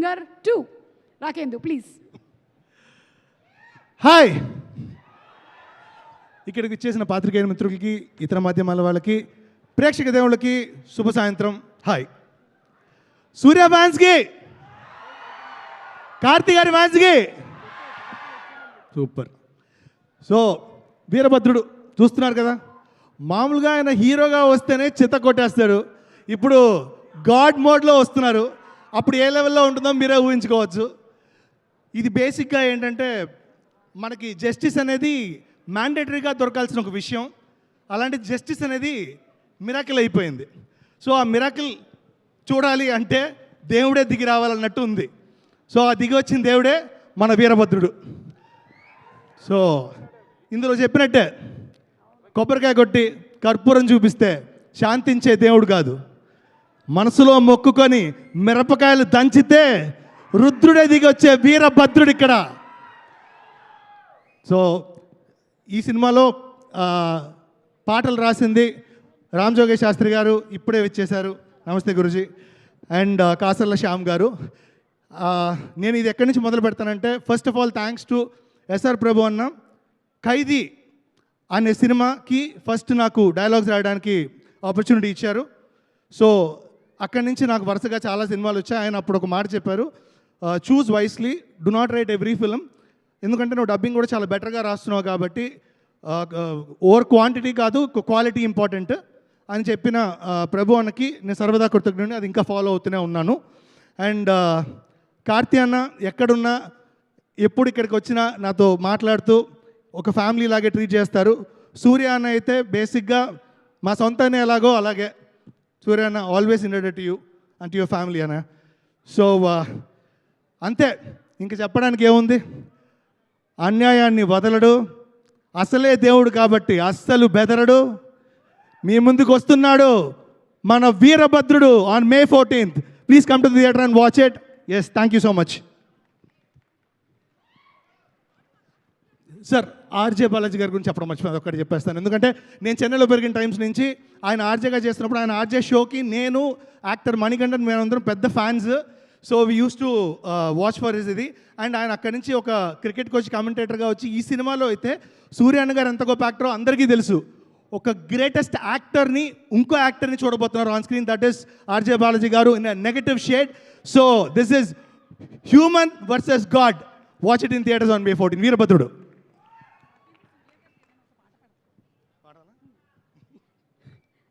Singer 2. Rakendu please. Hi, ఇక్కడికి వచ్చేసిన పాత్రికేయ మిత్రులకి, ఇతర మాధ్యమాల వాళ్ళకి, ప్రేక్షక దేవుళ్ళకి శుభ సాయంత్రం. హాయ్. సూర్య ఫ్యాన్స్కి, కార్తీ గారి ఫ్యాన్స్కి సూపర్. సో వీరభద్రుడు చూస్తున్నారు కదా, మామూలుగా ఆయన హీరోగా వస్తేనే చిత్త కొట్టేస్తాడు. ఇప్పుడు గాడ్ మోడ్లో వస్తున్నారు. అప్పుడు ఏ లెవెల్లో ఉంటుందో మీరే ఊహించుకోవచ్చు. ఇది బేసిక్గా ఏంటంటే, మనకి జస్టిస్ అనేది మ్యాండేటరీగా దొరకాల్సిన ఒక విషయం. అలాంటి జస్టిస్ అనేది మిరాకిల్ అయిపోయింది. సో ఆ మిరాకిల్ చూడాలి అంటే దేవుడే దిగి రావాలన్నట్టు ఉంది. సో ఆ దిగి వచ్చిన దేవుడే మన వీరభద్రుడు. సో ఇందులో చెప్పినట్టే, కొబ్బరికాయ కొట్టి కర్పూరం చూపిస్తే శాంతించే దేవుడు కాదు, మనసులో మొక్కుకొని మిరపకాయలు దంచితే రుద్రుడే దిగి వచ్చే వీరభద్రుడు ఇక్కడ. సో ఈ సినిమాలో పాటలు రాసింది రామ్ జోగేష్ శాస్త్రి గారు, ఇప్పుడే వచ్చేశారు. నమస్తే గురుజీ. అండ్ కాసర్ల శ్యామ్ గారు. నేను ఇది ఎక్కడి నుంచి మొదలు పెడతానంటే, first of all thanks to SR Prabhu అన్న. ఖైదీ అనే సినిమాకి ఫస్ట్ నాకు డైలాగ్స్ రాయడానికి ఆపర్చునిటీ ఇచ్చారు. సో అక్కడి నుంచి నాకు వరుసగా చాలా సినిమాలు వచ్చాయి. ఆయన అప్పుడు ఒక మాట చెప్పారు, choose wisely, do not right every film. ఎందుకంటే నువ్వు డబ్బింగ్ కూడా చాలా బెటర్గా రాస్తున్నావు కాబట్టి ఓవర్ క్వాంటిటీ కాదు, క్వాలిటీ ఇంపార్టెంట్ అని చెప్పిన ప్రభు అన్నకి నేను సర్వదా కృతజ్ఞుడిని. అది ఇంకా ఫాలో అవుతూనే ఉన్నాను. అండ్ కార్తీ అన్న ఎక్కడున్నా, ఎప్పుడు ఇక్కడికి వచ్చినా నాతో మాట్లాడుతూ ఒక ఫ్యామిలీ లాగే ట్రీట్ చేస్తారు. సూర్య అన్న అయితే బేసిక్గా మా సొంతనే ఎలాగో అలాగే సూర్య అన్న always indebted to you and to your family అన్న. సో అంతే, ఇంక చెప్పడానికి ఏముంది. అన్యాయాన్ని వదలడు, అసలే దేవుడు కాబట్టి అస్సలు బెదరడు. మీ ముందుకు వస్తున్నాడు మన Veerabhadrudu on May 14th. Please come to the theatre and watch it. Yes, thank you so much. Sir, RJ Balaji గారి గురించి చెప్పడం మర్చిపోయింది, ఒక్కటి చెప్పేస్తాను. ఎందుకంటే నేను చెన్నైలో పెరిగిన టైమ్స్ నుంచి ఆయన ఆర్జేగా చేస్తున్నప్పుడు, ఆయన ఆర్జే షోకి నేను, యాక్టర్ మణికంఠన్, మేమందరం పెద్ద fans. So we use to watch for his ఇది. అండ్ ఆయన అక్కడి నుంచి ఒక క్రికెట్ కోచ్ కామెంటేటర్గా వచ్చి ఈ సినిమాలో అయితే సూర్య అన్న గారు ఎంత గొప్ప యాక్టరో అందరికీ తెలుసు. ఒక గ్రేటెస్ట్ యాక్టర్ని, ఇంకో యాక్టర్ని చూడబోతున్నారు on screen. That is RJ Balaji గారు in a negative shade. So this is human versus god. Watch it in theatres on May 14. Veerabhadrudu.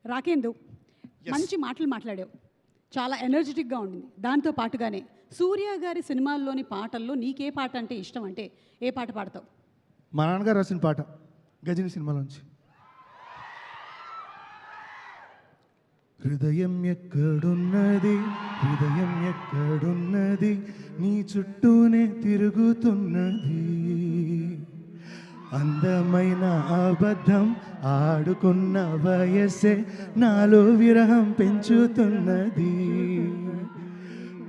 Rakendu, మంచి మాటలు మాట్లాడావు, చాలా ఎనర్జెటిక్గా ఉండింది. దాంతో పాటుగానే సూర్య గారి సినిమాల్లోని పాటల్లో నీకే పాట అంటే ఇష్టం, అంటే ఏ పాట పాడతావు? మా నాన్నగారు రాసిన పాట, గజని సినిమాలోంచి. హృదయం ఎక్కడున్నది, హృదయం ఎక్కడున్నది, నీ చుట్టూనే తిరుగుతున్నది, అందమైన అబద్ధం ఆడుకున్న వయసే నాలో విరహం పెంచుతున్నది,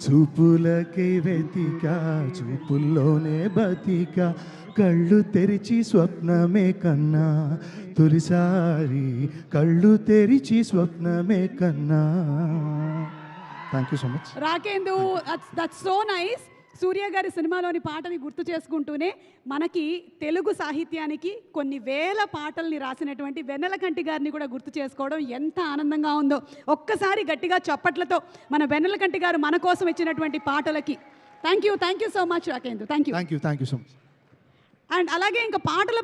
చూపులకే వెతిక చూపుల్లోనే బతిక, కళ్ళు తెరిచి స్వప్నమే కన్నా, తొలిసారి కళ్ళు తెరిచి స్వప్నమే కన్నా. Thank you so much Rakendu. That's so nice. Surya గారి సినిమాలోని పాటని గుర్తు చేసుకుంటూనే మనకి తెలుగు సాహిత్యానికి కొన్ని వేల పాటల్ని రాసినటువంటి వెన్నెలకంటి గారిని కూడా గుర్తు చేసుకోవడం ఎంత ఆనందంగా ఉందో. ఒక్కసారి గట్టిగా చప్పట్లతో మన వెన్నెలకంటి గారు మన కోసం ఇచ్చినటువంటి పాటలకి thank you so much Rakendu. Thank you so much. And అలాగే ఇంకా పాటల